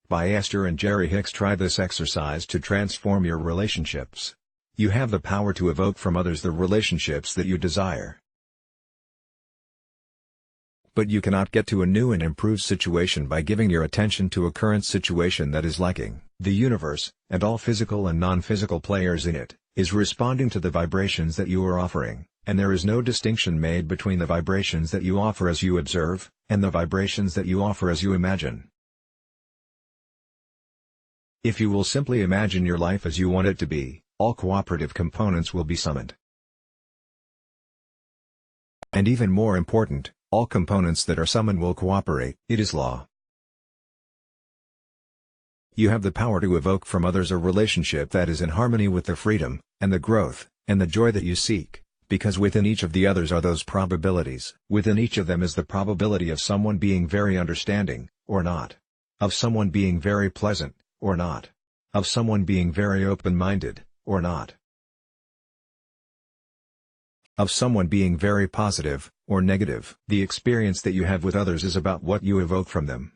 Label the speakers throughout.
Speaker 1: by Esther and Jerry Hicks. Try this exercise to transform your relationships. You have the power to evoke from others the relationships that you desire. But you cannot get to a new and improved situation by giving your attention to a current situation that is lacking. The universe, and all physical and non-physical players in it, is responding to the vibrations that you are offering, and there is no distinction made between the vibrations that you offer as you observe, and the vibrations that you offer as you imagine. If you will simply imagine your life as you want it to be, all cooperative components will be summoned. And even more important, all components that are summoned will cooperate. It is law. You have the power to evoke from others a relationship that is in harmony with the freedom, and the growth, and the joy that you seek, because within each of the others are those probabilities. Within each of them is the probability of someone being very understanding, or not. Of someone being very pleasant, or not. Of someone being very open-minded, or not. Of someone being very positive, or negative. The experience that you have with others is about what you evoke from them.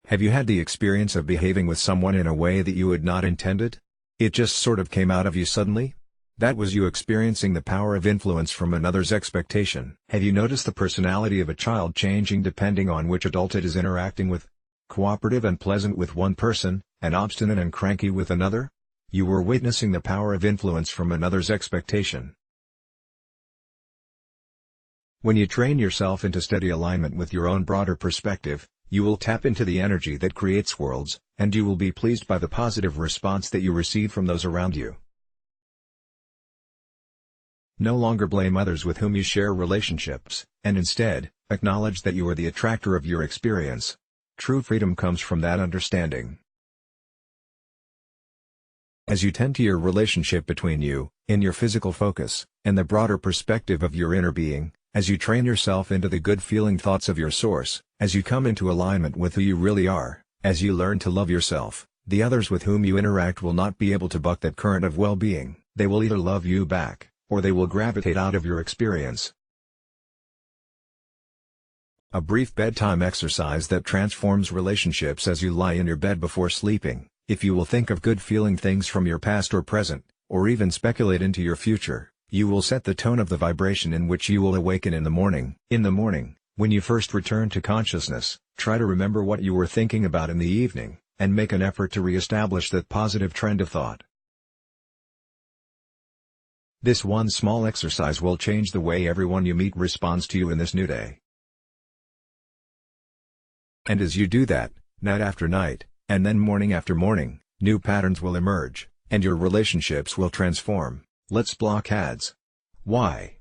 Speaker 1: Have you had the experience of behaving with someone in a way that you had not intended? It just sort of came out of you suddenly? That was you experiencing the power of influence from another's expectation. Have you noticed the personality of a child changing depending on which adult it is interacting with? Cooperative and pleasant with one person, and obstinate and cranky with another? You were witnessing the power of influence from another's expectation. When you train yourself into steady alignment with your own broader perspective, you will tap into the energy that creates worlds, and you will be pleased by the positive response that you receive from those around you. No longer blame others with whom you share relationships, and instead, acknowledge that you are the attractor of your experience. True freedom comes from that understanding. As you tend to your relationship between you, in your physical focus, and the broader perspective of your inner being, as you train yourself into the good-feeling thoughts of your source, as you come into alignment with who you really are, as you learn to love yourself, the others with whom you interact will not be able to buck that current of well-being. They will either love you back, or they will gravitate out of your experience. A brief bedtime exercise that transforms relationships. As you lie in your bed before sleeping, if you will think of good-feeling things from your past or present, or even speculate into your future, you will set the tone of the vibration in which you will awaken in the morning. In the morning, when you first return to consciousness, try to remember what you were thinking about in the evening, and make an effort to re-establish that positive trend of thought. This one small exercise will change the way everyone you meet responds to you in this new day. And as you do that, night after night, and then morning after morning, new patterns will emerge, and your relationships will transform. Let's block ads. Why?